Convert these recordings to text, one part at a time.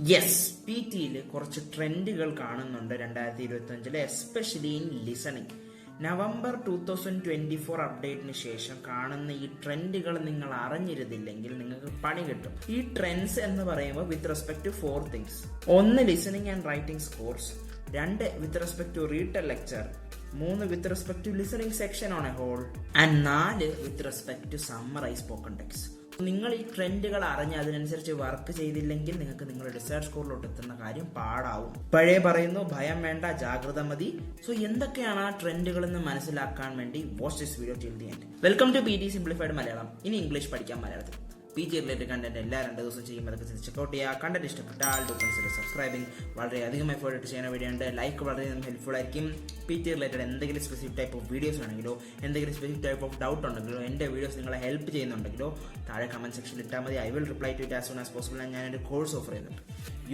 Yes, P ടിയിൽ കുറച്ച് ട്രെൻഡുകൾ കാണുന്നുണ്ട് 2025, എസ്പെഷ്യലി ഇൻ ലിസണിങ്. നവംബർ 2024 അപ്ഡേറ്റിന് ശേഷം കാണുന്ന ഈ ട്രെൻഡുകൾ നിങ്ങൾ അറിഞ്ഞിരുന്നില്ലെങ്കിൽ നിങ്ങൾക്ക് പണി കിട്ടും. ഈ ട്രെൻഡ്സ് എന്ന് പറയുമ്പോൾ with respect to 4 things. 1, listening and writing scores. 2, with respect to read a lecture. 3, with respect to listening section on a hole. And 4, with respect to summarise spoken text. നിങ്ങൾ ഈ ട്രെൻഡുകൾ അറിഞ്ഞ് അതിനനുസരിച്ച് വർക്ക് ചെയ്തില്ലെങ്കിൽ നിങ്ങൾക്ക് നിങ്ങളുടെ ഡിസൈർഡ് സ്കോറിലോട്ട് എത്തുന്ന കാര്യം പാടാവും. പഴയ പറയുന്നു, ഭയം വേണ്ട, ജാഗ്രത മതി. സോ എന്തൊക്കെയാണ് ആ ട്രെൻഡുകൾ എന്ന് മനസ്സിലാക്കാൻ വേണ്ടി watch this video till the end. Welcome to PT simplified Malayalam. ഇനി ഇംഗ്ലീഷ് പഠിക്കാൻ മലയാളത്തിൽ. PT റിലേറ്റഡ് കണ്ടന്റ് എല്ലാ 2 ദിവസം ചെയ്യുമ്പോൾ അതൊക്കെ ചെക്കൗട്ട് ചെയ്യുക. കണ്ടന്റ് ഇഷ്ടപ്പെട്ടാൽ ഡു കൺസിഡർ സബ്സ്ക്രൈബിംഗ്. വളരെയധികം എഫേർട്ട് ഇട്ട് ചെയ്യുന്ന വീഡിയോ ഉണ്ട്. ലൈക്ക് വളരെയധികം ഹെൽപ്ഫുൾ ആയിരിക്കും. PT റിലേറ്റഡ് എന്തെങ്കിലും സ്പെസിഫിക് ടൈപ്പ് ഓഫ് വീഡിയോസ് ആണെങ്കിലോ എന്തെങ്കിലും സ്പെസിഫിക് ടൈപ്പ് ഓഫ് ഡൗട്ട് ഉണ്ടെങ്കിലോ എൻ്റെ വീഡിയോസ് നിങ്ങളെ ഹെൽപ്പ് ചെയ്യുന്നുണ്ടെങ്കിലോ താഴെ കമന്റ് സെക്ഷനിൽ ഇട്ടാൽ മതി. I will reply to it as soon as possible. ഞാൻ എൻ്റെ കോഴ്സ് ഓഫർ ചെയ്യുന്നുണ്ട്.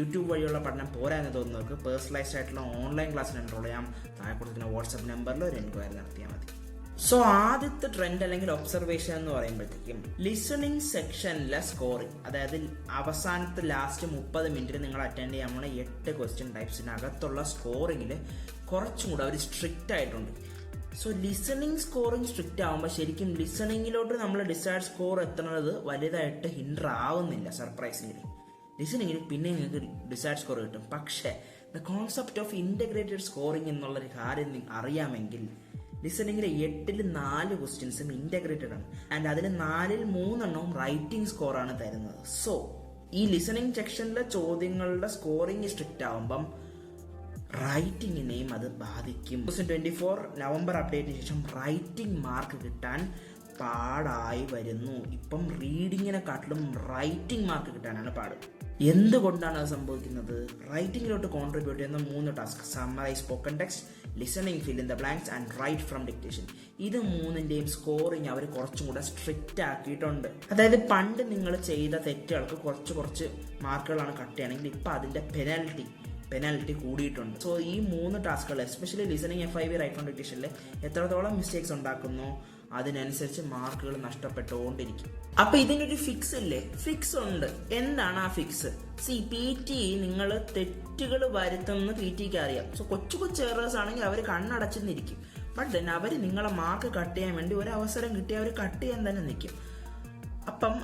യൂട്യൂബ് വഴിയുള്ള പഠനം പോരാ എന്ന് തോന്നുന്നവർക്ക് പേഴ്സണലൈസ്ഡ് ആയിട്ടുള്ള ഓൺലൈൻ ക്ലാസ്സിൽ എൻറോൾ ചെയ്യാം. താഴെ കൊടുക്കുന്ന വാട്സ്ആപ്പ് നമ്പറിൽ ഒരു എൻക്വയറി നടത്തിയാൽ മതി. സോ ആദ്യത്തെ ട്രെൻഡ് അല്ലെങ്കിൽ ഒബ്സർവേഷൻ എന്ന് പറയുമ്പോഴത്തേക്കും ലിസണിങ് സെക്ഷനിലെ സ്കോറിംഗ്, അതായത് അവസാനത്തെ ലാസ്റ്റ് 30 മിനിറ്റിൽ നിങ്ങൾ അറ്റൻഡ് ചെയ്യാൻ പോണ 8 ക്വസ്റ്റ്യൻ ടൈപ്സിനകത്തുള്ള സ്കോറിങ്ങിൽ കുറച്ചും കൂടെ അവർ സ്ട്രിക്റ്റ് ആയിട്ടുണ്ട്. സോ ലിസണിങ് സ്കോറിംഗ് സ്ട്രിക്റ്റ് ആകുമ്പോൾ ശരിക്കും ലിസണിങ്ങിലോട്ട് നമ്മൾ ഡിസൈഡ് സ്കോർ എത്തുന്നത് വലുതായിട്ട് ഹിൻഡർ ആവുന്നില്ല. സർപ്രൈസിംഗ്ലി ലിസണിങ്ങിൽ പിന്നെ നിങ്ങൾക്ക് ഡിസൈഡ് സ്കോർ കിട്ടും. പക്ഷേ the concept of integrated scoring എന്നുള്ളൊരു കാര്യം അറിയാമെങ്കിൽ ലിസണിങ്ങിലെ 8ൽ 4 ക്വസ്റ്റ്യൻസും ഇന്റഗ്രേറ്റഡ് ആണ്. ആൻഡ് അതിൽ 4ൽ 3 റൈറ്റിംഗ് സ്കോറാണ് തരുന്നത്. സോ ഈ ലിസണിങ് സെക്ഷനിലെ ചോദ്യങ്ങളുടെ സ്കോറിംഗ് സ്ട്രിക്റ്റ് ആവുമ്പം റൈറ്റിങ്ങിനെയും അത് ബാധിക്കും. 2024 നവംബർ അപ്ഡേറ്റിന് ശേഷം റൈറ്റിംഗ് മാർക്ക് കിട്ടാൻ പാടായി വരുന്നു. ഇപ്പം റീഡിങ്ങിനെക്കാട്ടിലും റൈറ്റിംഗ് മാർക്ക് കിട്ടാനാണ് പാട്. എന്തുകൊണ്ടാണ് അത് സംഭവിക്കുന്നത്? റൈറ്റിംഗിലോട്ട് കോൺട്രിബ്യൂട്ട് ചെയ്യുന്ന 3 task: summarise spoken text, listening, fill in the blanks and write from dictation. ഇത് 3ന്റെയും സ്കോറിങ് അവർ കുറച്ചും കൂടെ സ്ട്രിക്റ്റ് ആക്കിയിട്ടുണ്ട്. അതായത് പണ്ട് നിങ്ങൾ ചെയ്ത തെറ്റുകൾക്ക് കുറച്ച് മാർക്കുകളാണ് കട്ട് ചെയ്യണമെങ്കിൽ ഇപ്പം അതിന്റെ പെനാൽറ്റി കൂടിയിട്ടുണ്ട്. സോ ഈ 3 ടാസ്കുകൾ especially listening, FIV, write from ഡിക്റ്റേഷനിൽ എത്രത്തോളം മിസ്റ്റേക്സ് ഉണ്ടാക്കുന്നോ അതിനനുസരിച്ച് മാർക്കുകൾ നഷ്ടപ്പെട്ടുകൊണ്ടിരിക്കും. അപ്പൊ ഇതിനൊരു ഫിക്സ് ഇല്ലേ? ഫിക്സ് ഉണ്ട്. എന്താണ് ആ ഫിക്സ്? PT നിങ്ങൾ തെറ്റുകൾ വരുത്തുമെന്ന് PTക്ക് അറിയാം. സോ കൊച്ചു എറേഴ്സ് ആണെങ്കിൽ അവർ കണ്ണടച്ചെന്നിരിക്കും. ബട്ട് ദെൻ അവർ നിങ്ങളെ മാർക്ക് കട്ട് ചെയ്യാൻ വേണ്ടി ഒരു അവസരം കിട്ടി അവർ കട്ട് ചെയ്യാൻ തന്നെ നിൽക്കും. അപ്പം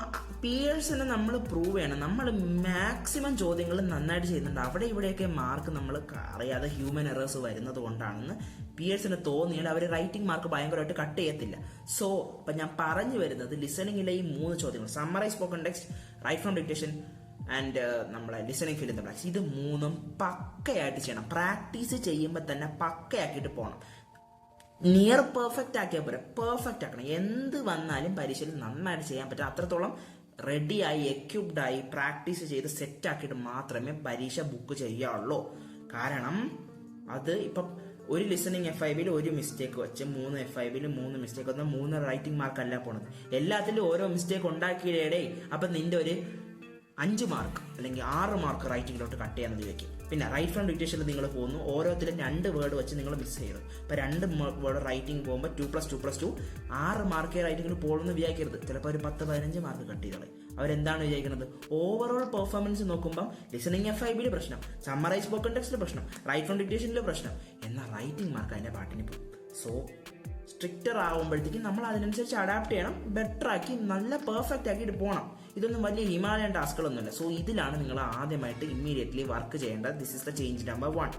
പിയേഴ്സിനെ നമ്മൾ പ്രൂവ് ചെയ്യണം. നമ്മൾ മാക്സിമം ചോദ്യങ്ങൾ നന്നായിട്ട് ചെയ്യുന്നുണ്ട്. അവിടെ ഇവിടെയൊക്കെ മാർക്ക് നമ്മൾ അറിയാതെ ഹ്യൂമൻ എറേഴ്സ് വരുന്നത് കൊണ്ടാണെന്ന് പിയേഴ്സിന് തോന്നിയാൽ അവർ റൈറ്റിംഗ് മാർക്ക് ഭയങ്കരമായിട്ട് കട്ട് ചെയ്യത്തില്ല. സോ ഇപ്പം ഞാൻ പറഞ്ഞു വരുന്നത് ലിസണിങ്ങിലെ ഈ 3 ചോദ്യങ്ങൾ: summarise spoken text, write from dictation and നമ്മളെ listening, fill in the blanks. ഇത് 3ഉം പക്കയായിട്ട് ചെയ്യണം. പ്രാക്ടീസ് ചെയ്യുമ്പോൾ തന്നെ പക്കയാക്കിയിട്ട് പോകണം. നിയർ പെർഫെക്റ്റ് ആക്കിയാൽ പോരാ, പെർഫെക്റ്റ് ആക്കണം. എന്ത് വന്നാലും പരീക്ഷയിൽ നന്നായിട്ട് ചെയ്യാൻ പറ്റും. അത്രത്തോളം റെഡിയായി, എക്യുപ്ഡായി, പ്രാക്ടീസ് ചെയ്ത് സെറ്റ് ആക്കിയിട്ട് മാത്രമേ പരീക്ഷ ബുക്ക് ചെയ്യാവുള്ളൂ. കാരണം അത് ഇപ്പം ഒരു ലിസണിങ് FIVയിൽ 1 മിസ്റ്റേക്ക് വെച്ച് 3 FIVയിൽ 3 മിസ്റ്റേക്ക് വന്നാൽ 3 റൈറ്റിംഗ് മാർക്ക് അല്ല പോണത്. എല്ലാത്തിലും ഓരോ മിസ്റ്റേക്ക് ഉണ്ടാക്കിയിടേ അപ്പം നിന്റെ ഒരു 5 മാർക്ക് അല്ലെങ്കിൽ 6 മാർക്ക് റൈറ്റിങ്ങിലോട്ട് കട്ട് ചെയ്യാൻ വെക്കും. പിന്നെ റൈറ്റ് ഫ്രം ഡിക്റ്റേഷനിൽ നിങ്ങൾ പോകുന്നു, ഓരോത്തിലും 2 വേർഡ് വെച്ച് നിങ്ങൾ മിസ് ചെയ്യണം. ഇപ്പം 2 വേർഡ് റൈറ്റിംഗ് പോകുമ്പോൾ 2+2+2 6 മാർക്ക് റൈറ്റിങ്ങിൽ പോകുമെന്ന് വിചാരിക്കരുത്. ചിലപ്പോൾ ഒരു 10-15 മാർക്ക് കട്ട് ചെയ്തോളെ. അവരെന്താണ് വിചാരിക്കുന്നത്? ഓവറോൾ പെർഫോമൻസ് നോക്കുമ്പോൾ ലിസണിങ് FIVയിൽ പ്രശ്നം, സമ്മറൈസ് സ്പോക്കൺ ടെക്സ്റ്റിൽ പ്രശ്നം, റൈറ്റ് ഫ്രം ഡിക്റ്റേഷനിൽ പ്രശ്നം, എന്നാൽ റൈറ്റിംഗ് മാർക്ക് അതിന്റെ പാട്ടിന് പോകും. സോ സ്ട്രിക്റ്റർ ആകുമ്പോഴത്തേക്കും നമ്മൾ അതിനനുസരിച്ച് അഡാപ്റ്റ് ചെയ്യണം. ബെറ്റർ ആക്കി നല്ല പെർഫെക്റ്റ് ആക്കിയിട്ട് പോകണം. ഇതൊന്നും വലിയ ഹിമാലയൻ ടാസ്കുകളൊന്നുമില്ല. സോ ഇതിലാണ് നിങ്ങൾ ആദ്യമായിട്ട് ഇമ്മീഡിയറ്റ്ലി വർക്ക് ചെയ്യേണ്ടത്. This is the change number 1.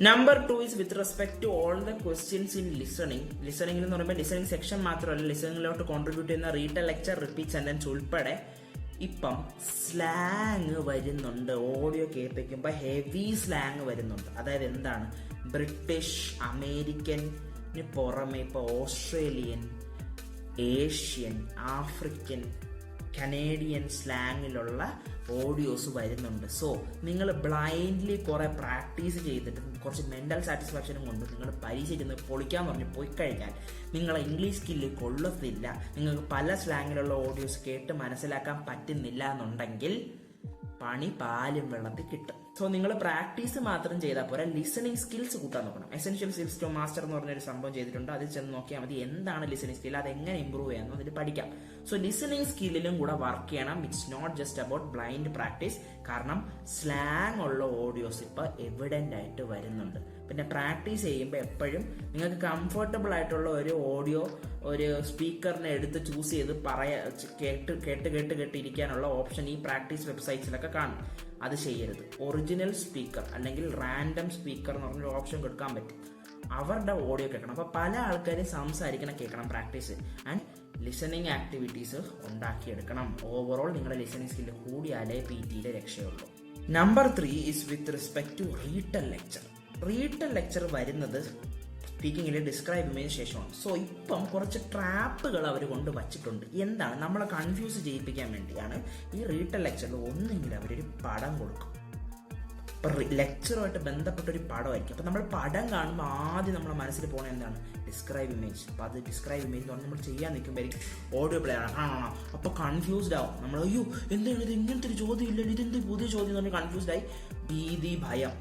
Number 2 is with respect to all the questions in listening. Listening എന്ന് പറയുമ്പോൾ ലിസണിംഗ് സെക്ഷൻ മാത്രമല്ല, ലിസണിങ്ങിലോട്ട് കോൺട്രിബ്യൂട്ട് ചെയ്യുന്ന read a lecture, repeat sentence ഉൾപ്പെടെ ഇപ്പം സ്ലാങ് വരുന്നുണ്ട്. ഓഡിയോ കേൾപ്പിക്കുമ്പോൾ ഹെവി സ്ലാങ് വരുന്നുണ്ട്. അതായത് എന്താണ്? ബ്രിട്ടീഷ്, അമേരിക്കൻ പുറമെ ഇപ്പോൾ ഓസ്ട്രേലിയൻ, ഏഷ്യൻ, ആഫ്രിക്കൻ, കനേഡിയൻ സ്ലാങ്ങിലുള്ള ഓഡിയോസ് വരുന്നുണ്ട്. സോ നിങ്ങൾ ബ്ലൈൻഡ്ലി കുറെ പ്രാക്ടീസ് ചെയ്തിട്ട് കുറച്ച് മെന്റൽ സാറ്റിസ്ഫാക്ഷനും കൊണ്ട് നിങ്ങൾ പരീക്ഷ ചെന്ന് പൊളിക്കാൻ പറഞ്ഞ് പോയി കഴിഞ്ഞാൽ നിങ്ങളെ ഇംഗ്ലീഷ് സ്കില്ല് കൊള്ളത്തില്ല. നിങ്ങൾക്ക് പല സ്ലാങ്ങിലുള്ള ഓഡിയോസ് കേട്ട് മനസ്സിലാക്കാൻ പറ്റുന്നില്ല എന്നുണ്ടെങ്കിൽ പണി പാലും വെള്ളത്തിൽ കിട്ടും. സോ നിങ്ങൾ പ്രാക്ടീസ് മാത്രം ചെയ്താൽ പോരാ, ലിസണിങ് സ്കിൽസ് കൂട്ടാൻ നോക്കണം. എസെൻഷ്യൽ സ്കിൽസ് ടു മാസ്റ്റർ എന്ന് പറഞ്ഞൊരു സംഭവം ചെയ്തിട്ടുണ്ട്. അതിൽ ചെന്ന് നോക്കിയാൽ മതി എന്താണ് ലിസണിങ് സ്കിൽ, അത് എങ്ങനെ ഇമ്പ്രൂവ് ചെയ്യാമെന്ന് അതിൽ പഠിക്കാം. സോ ലിസണിങ് സ്കില്ലിലും കൂടെ വർക്ക് ചെയ്യണം. It's not just about blind practice. കാരണം സ്ലാങ് ഉള്ള ഓഡിയോസ് ഇപ്പോൾ എവിഡൻ്റ് ആയിട്ട് വരുന്നുണ്ട്. പിന്നെ പ്രാക്ടീസ് ചെയ്യുമ്പോൾ എപ്പോഴും നിങ്ങൾക്ക് കംഫർട്ടബിൾ ആയിട്ടുള്ള ഒരു ഓഡിയോ ഒരു സ്പീക്കറിനെ എടുത്ത് ചൂസ് ചെയ്ത് കേട്ടിരിക്കാനുള്ള ഓപ്ഷൻ ഈ പ്രാക്ടീസ് വെബ്സൈറ്റ്സിലൊക്കെ കാണും. അത് ചെയ്യരുത്. ഒറിജിനൽ സ്പീക്കർ അല്ലെങ്കിൽ റാൻഡം സ്പീക്കർ എന്ന് പറഞ്ഞൊരു ഓപ്ഷൻ കൊടുക്കാൻ പറ്റും. അവരുടെ ഓഡിയോ കേൾക്കണം. അപ്പോൾ പല ആൾക്കാരും സംസാരിക്കണം കേൾക്കണം പ്രാക്ടീസ് ആൻഡ് ലിസണിങ് ആക്ടിവിറ്റീസ് ഉണ്ടാക്കിയെടുക്കണം. ഓവറോൾ നിങ്ങളുടെ ലിസണിങ് സ്കില്ല് കൂടിയാലേ PT രക്ഷയുള്ളൂ. Number 3 is with respect to retell lecture. Retell lecture വരുന്നത് സ്പീക്കിങ്ങിൽ ഡിസ്ക്രൈബ് ചെയ്തതിനു ശേഷമാണ്. സോ ഇപ്പം കുറച്ച് ട്രാപ്പുകൾ അവർ കൊണ്ട് വച്ചിട്ടുണ്ട്. എന്താണ് നമ്മളെ കൺഫ്യൂസ് ചെയ്യിപ്പിക്കാൻ വേണ്ടിയാണ് ഈ റീറ്റൽ ലെക്ചറിൽ ഒന്നെങ്കിൽ അവരൊരു പടം കൊടുക്കും. ഇപ്പം ലെക്ചറുമായിട്ട് ബന്ധപ്പെട്ടൊരു പടമായിരിക്കും. അപ്പം നമ്മൾ പടം കാണുമ്പോൾ ആദ്യം നമ്മുടെ മനസ്സിൽ പോകുന്നത് എന്താണ്? Describe image. അപ്പം അത് ഡിസ്ക്രൈബ് ഇമേജ് എന്ന് പറഞ്ഞാൽ നമ്മൾ ചെയ്യാൻ നിൽക്കുമ്പോഴേക്കും ഓഡിയോ പ്ലേ ആണ് കാണണം. അപ്പോൾ കൺഫ്യൂസ്ഡ് ആവും നമ്മൾ. അയ്യോ എന്താണ് ഇത്, ഇങ്ങനത്തെ ഒരു ചോദ്യം ഇല്ലല്ലോ, ഇതെന്ത് പുതിയ ചോദ്യം എന്ന് പറഞ്ഞാൽ കൺഫ്യൂസ്ഡ് ആയി. ഭീതി, ഭയം,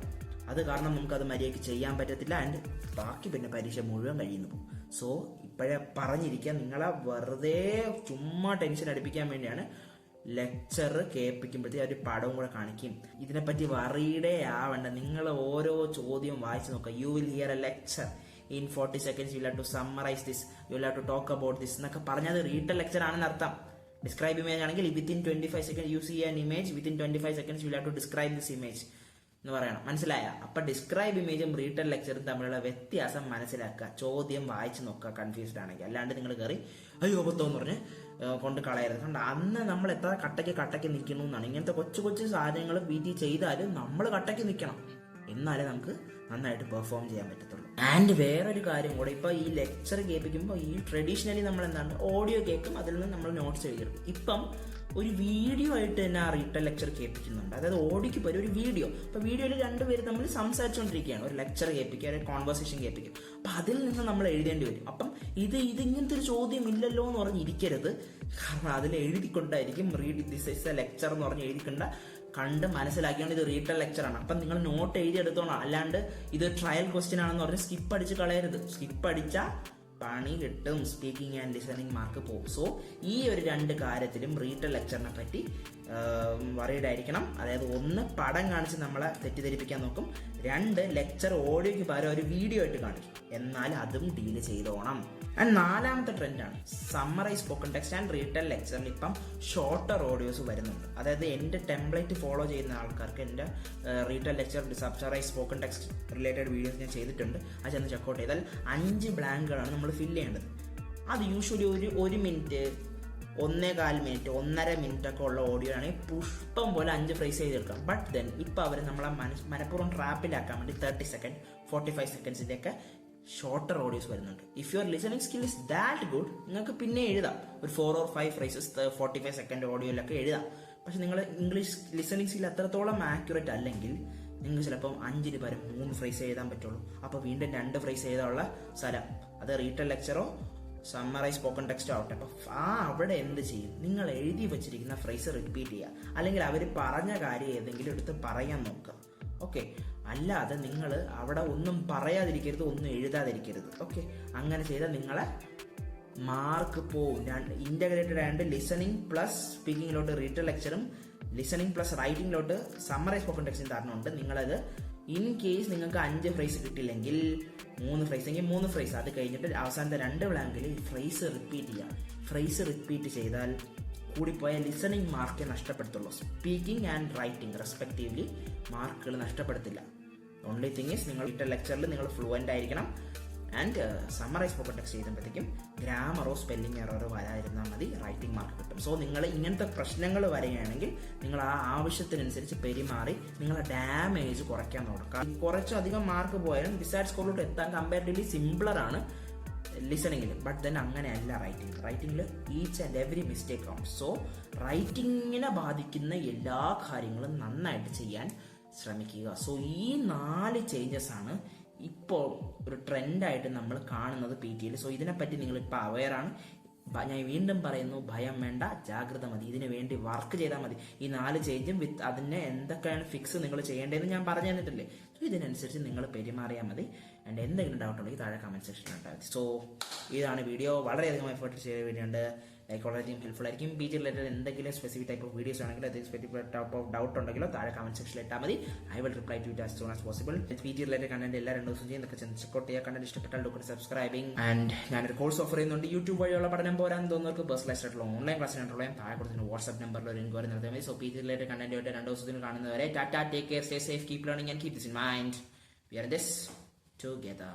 അത് കാരണം നമുക്കത് മര്യാദയ്ക്ക് ചെയ്യാൻ പറ്റത്തില്ല. ആൻഡ് ബാക്കി പിന്നെ പരീക്ഷ മുഴുവൻ കഴിയുന്നു. സോ ഇപ്പോഴേ പറഞ്ഞിരിക്കുക, നിങ്ങളെ വെറുതെ ചുമ്മാ ടെൻഷൻ അടുപ്പിക്കാൻ വേണ്ടിയാണ് ലെക്ചർ കേൾപ്പിക്കുമ്പോഴത്തേക്ക് ഒരു പടവും കൂടെ കാണിക്കും. ഇതിനെപ്പറ്റി വറീഡേ ആവണ്ട. നിങ്ങൾ ഓരോ ചോദ്യവും വായിച്ചു നോക്കുക. You will hear a lecture in 40 seconds. You have to summarise this, you have to talk about this എന്നൊക്കെ പറഞ്ഞത് റീറ്റൽ ലെക്ചർ ആണെന്ന് അർത്ഥം. ഡിസ്ക്രൈബ് ഇമേജ് ആണെങ്കിൽ within 25 seconds you see an image, within 25 seconds you have to describe this image എന്ന് പറയണം. മനസ്സിലായ? അപ്പൊ describe ഇമേജും റീറ്റൽ ലെക്ചറും തമ്മിലുള്ള വ്യത്യാസം മനസ്സിലാക്കുക. ചോദ്യം വായിച്ചു നോക്കുക കൺഫ്യൂസ്ഡ് ആണെങ്കിൽ. അല്ലാണ്ട് നിങ്ങൾ കയറി അയ്യോ അബദ്ധം എന്ന് പറഞ്ഞ് കൊണ്ട് കളയരുത്. കണ്ട അന്ന് നമ്മൾ എത്ര കട്ടയ്ക്ക് നിൽക്കുന്നു എന്നാണ്. ഇങ്ങനത്തെ കൊച്ചു കൊച്ചു സാധനങ്ങൾ PT ചെയ്താലും നമ്മൾ കട്ടയ്ക്ക് നിൽക്കണം. എന്നാലേ നമുക്ക് നന്നായിട്ട് പെർഫോം ചെയ്യാൻ പറ്റത്തുള്ളൂ. ആൻഡ് വേറൊരു കാര്യം കൂടെ, ഇപ്പൊ ഈ ലെക്ചർ കേൾപ്പിക്കുമ്പോൾ ഈ ട്രഡീഷണലി നമ്മൾ എന്താണ് ഓഡിയോ കേൾക്കും, അതിൽ നിന്ന് നമ്മൾ നോട്ട്സ് എഴുതിയെടുക്കും. ഇപ്പം ഒരു വീഡിയോ ആയിട്ട് തന്നെ ആ റീറ്റൽ ലെക്ചർ കേൾപ്പിക്കുന്നുണ്ട്. അതായത് ഓഡിയോക്ക് പോലും ഒരു വീഡിയോ. അപ്പൊ വീഡിയോയിൽ രണ്ടുപേര് നമ്മൾ സംസാരിച്ചുകൊണ്ടിരിക്കുകയാണ്. ഒരു ലെക്ചർ കേൾപ്പിക്കുക, ഒരു കോൺവെർസേഷൻ കേൾപ്പിക്കുക. അപ്പൊ അതിൽ നിന്ന് നമ്മൾ എഴുതേണ്ടി വരും. അപ്പം ഇത് ഇങ്ങനത്തെ ഒരു ചോദ്യം ഇല്ലല്ലോ എന്ന് പറഞ്ഞിരിക്കരുത്. കാരണം അതിൽ എഴുതിക്കൊണ്ടായിരിക്കും read this is a lecture എന്ന് പറഞ്ഞ് എഴുതിക്കൊണ്ട കണ്ട് മനസ്സിലാക്കിയാണ് ഇത് റീറ്റൽ ലെക്ചറാണ്. അപ്പം നിങ്ങൾ നോട്ട് എഴുതി എടുത്തോണം. അല്ലാണ്ട് ഇത് ട്രയൽ ക്വസ്റ്റ്യൻ ആണെന്ന് പറഞ്ഞ് സ്കിപ്പ് അടിച്ച് കളയരുത്. സ്കിപ്പ് അടിച്ചാൽ പണി കിട്ടും. സ്പീക്കിംഗ് ആൻഡ് ലിസണിങ് മാർക്ക് പോകും. സോ ഈ ഒരു 2 കാര്യത്തിലും റീറ്റൽ ലെക്ചറിനെ പറ്റി വറീഡ് ആയിരിക്കണം. അതായത് 1 പടം കാണിച്ച് നമ്മളെ തെറ്റിദ്ധരിപ്പിക്കാൻ നോക്കും. 2 ലെക്ചർ ഓഡിയോയ്ക്ക് പകരം ഒരു വീഡിയോ ആയിട്ട് കാണിക്കും. എന്നാൽ അതും ഡീല് ചെയ്തോണം. ആൻഡ് 4ാമത്തെ ട്രെൻഡാണ് summarise spoken text and retell ലെക്ചറിൽ ഇപ്പം ഷോർട്ടർ ഓഡിയോസ് വരുന്നുണ്ട്. അതായത് എൻ്റെ ടെംപ്ലേറ്റ് ഫോളോ ചെയ്യുന്ന ആൾക്കാർക്ക് എൻ്റെ retell lecture summarise spoken text related videos ഞാൻ ചെയ്തിട്ടുണ്ട്. അത് ചെന്ന് ചെക്കൗട്ട് ചെയ്താൽ 5 ബ്ലാങ്കുകളാണ് നമ്മൾ ഫില്ല് ചെയ്യേണ്ടത്. അത് യൂഷ്വലി ഒരു മിനിറ്റ്, 1.25 മിനിറ്റ്, 1.5 മിനിറ്റ് ഒക്കെ ഉള്ള ഓഡിയോ ആണെങ്കിൽ പുഷ്പം പോലെ 5 ഫ്രേസ് ചെയ്തെടുക്കാം. ബട്ട് ദെൻ ഇപ്പം അവർ നമ്മളെ മനഃപൂർവ്വം ട്രാപ്പിലാക്കാൻ വേണ്ടി 30 സെക്കൻഡ് 45 സെക്കൻഡ്സിൻ്റെയൊക്കെ ഷോർട്ടർ ഓഡിയോസ് വരുന്നുണ്ട്. If your listening skill is that good, നിങ്ങൾക്ക് പിന്നെ എഴുതാം. ഒരു 4 or 5 ഫ്രേസസ് 45 സെക്കൻഡ് ഓഡിയോയിലൊക്കെ എഴുതാം. പക്ഷെ നിങ്ങൾ ഇംഗ്ലീഷ് ലിസണിങ് സ്കിൽ അത്രത്തോളം ആക്യുറേറ്റ് അല്ലെങ്കിൽ നിങ്ങൾക്ക് ചിലപ്പം 5-ന് പകരം 3 ഫ്രേസ് എഴുതാൻ പറ്റുള്ളൂ. അപ്പോൾ വീണ്ടും 2 ഫ്രേസ് എഴുതാനുള്ള സ്ഥലം അത് റീറ്റൽ ലെക്ചറോ സമ്മറൈസ് സ്പോക്കൺ ടെക്സ്റ്റോ ആവട്ടെ. അപ്പോൾ അവിടെ എന്ത് ചെയ്യും? നിങ്ങൾ എഴുതി വെച്ചിരിക്കുന്ന ഫ്രേസ് റിപ്പീറ്റ് ചെയ്യുക. അല്ലെങ്കിൽ അവർ പറഞ്ഞ കാര്യം ഏതെങ്കിലും എടുത്ത് പറയാൻ നോക്കുക. ഓക്കെ, അല്ലാതെ നിങ്ങൾ അവിടെ ഒന്നും പറയാതിരിക്കരുത്, ഒന്നും എഴുതാതിരിക്കരുത്. ഓക്കെ, അങ്ങനെ ചെയ്താൽ നിങ്ങളെ മാർക്ക് പോവും. ഇന്റഗ്രേറ്റഡ് ആൻഡ് ലിസണിങ് പ്ലസ് സ്പീക്കിങ്ങിലോട്ട് റീറ്റൽ ലെക്ചറും ലിസണിങ് പ്ലസ് റൈറ്റിംഗിലോട്ട് സമ്മറൈസ് സ്പോക്കൺ ടെക്സ്റ്റും തരണമുണ്ട്. നിങ്ങളത് ഇൻ കേസ് നിങ്ങൾക്ക് 5 ഫ്രേസ് കിട്ടില്ലെങ്കിൽ 3 ഫ്രേസ് എങ്കിൽ 3 ഫ്രേസ്, അത് കഴിഞ്ഞിട്ട് അവസാനത്തെ 2 ബ്ലാങ്കിൽ ഫ്രേസ് റിപ്പീറ്റ് ചെയ്യാം. ഫ്രേസ് റിപ്പീറ്റ് ചെയ്താൽ കൂടിപ്പോയ ലിസണിങ് മാർക്ക് നഷ്ടപ്പെടുത്തുള്ളൂ. സ്പീക്കിംഗ് ആൻഡ് റൈറ്റിംഗ് റെസ്പെക്റ്റീവ്ലി മാർക്കുകൾ നഷ്ടപ്പെടുത്തില്ല. ഓൺലി തിങ് ഈസ് നിങ്ങൾ റീറ്റൽ ലെക്ചറിൽ നിങ്ങൾ ഫ്ലുവൻ്റ് ആയിരിക്കണം. ആൻഡ് സമ്മറൈസ് സ്പോക്കൺ ടെക്സ്റ്റ് ചെയ്യുമ്പോഴത്തേക്കും ഗ്രാമറോ സ്പെല്ലിംഗ് എററോ വരാതിരുന്നാൽ മതി, റൈറ്റിംഗ് മാർക്ക് കിട്ടും. സോ നിങ്ങൾ ഇങ്ങനത്തെ പ്രശ്നങ്ങൾ വരികയാണെങ്കിൽ നിങ്ങൾ ആ ആവശ്യത്തിനനുസരിച്ച് പെരുമാറി നിങ്ങളെ ഡാമേജ് കുറയ്ക്കാൻ നോക്കാം. കുറച്ചധികം മാർക്ക് പോയാലും ഡിസൈഡ് സ്കോറിലോട്ട് എത്താൻ കമ്പാരിറ്റീവ്ലി സിംപ്ലറാണ് ലിസണിങ്ങിൽ. ബട്ട് ദെൻ അങ്ങനെയല്ല റൈറ്റിംഗിൽ each and every mistake count. So റൈറ്റിങ്ങിനെ ബാധിക്കുന്ന എല്ലാ കാര്യങ്ങളും നന്നായിട്ട് ചെയ്യാൻ ശ്രമിക്കുക. സോ ഈ 4 ചേഞ്ചസ് ആണ് ഇപ്പോൾ ഒരു ട്രെൻഡായിട്ട് നമ്മൾ കാണുന്നത് PT-യിൽ. സോ ഇതിനെപ്പറ്റി നിങ്ങളിപ്പോൾ അവെയറാണ്. ഞാൻ വീണ്ടും പറയുന്നു, ഭയം വേണ്ട, ജാഗ്രത മതി. ഇതിനു വേണ്ടി വർക്ക് ചെയ്താൽ മതി. ഈ 4 ചേഞ്ചും വിത്ത് അതിനെ എന്തൊക്കെയാണ് ഫിക്സ് നിങ്ങൾ ചെയ്യേണ്ടതെന്ന് ഞാൻ പറഞ്ഞു തന്നിട്ടില്ലേ. സോ ഇതിനനുസരിച്ച് നിങ്ങൾ പെരുമാറിയാൽ മതി. ആൻഡ് എന്തെങ്കിലും ഡൗട്ട് ഉണ്ടെങ്കിൽ താഴെ കമൻറ്റ് സെക്ഷനിൽ ഉണ്ടാകും. സോ ഇതാണ് വീഡിയോ. വളരെയധികം എഫേർട്ട് ചെയ്ത വീഡിയോ ഉണ്ട്. ലൈക്ക് വളരെയധികം ഹെൽപ്ഫുൾ ആയിരിക്കും. പി ജി റിലേറ്റഡ് എന്തെങ്കിലും സ്പെസിഫിക് ടൈപ്പ് ഓഫ് വീഡിയോസ് ആണെങ്കിലോ അതേ സ്പെസിഫിക് ടൈപ്പ് ഓഫ് ഡൗട്ട് ഉണ്ടെങ്കിലോ താഴെ കമന്റ് സെക്ഷനിൽ ഇട്ടാൽ മതി. I will reply to it as soon as possible. P G related content എല്ലാ 2 ദിവസം ചെയ്യുന്നതൊക്കെ ചെക്കൗട്ട് ചെയ്യുക. കണ്ടന്റ് ഇഷ്ടപ്പെട്ടാൽ ഡോക്ടർ സബ്സ്ക്രൈബിങ്. ആൻഡ് ഞാനൊരു കോഴ്സ് ഓഫർ ചെയ്യുന്നുണ്ട്. യൂട്യൂബ് വഴിയുള്ള പഠനം പോരാൻ തോന്നുന്നവർക്ക് പേഴ്സണലൈസ്ഡ് ആയിട്ടുള്ള ഓൺലൈൻ ക്ലാസ്സിനായിട്ടുള്ള താഴെ കൊടുത്തിട്ട് വാട്സ്ആപ്പ് നമ്പറിൽ ഒരു എൻക്വയറി നടത്തിയാൽ മതി. So P G related content ആയിട്ട് 2 ദിവസത്തിന് കാണുന്നവരെ Tata, take care, stay safe, keep learning and keep this in mind. We are in this together.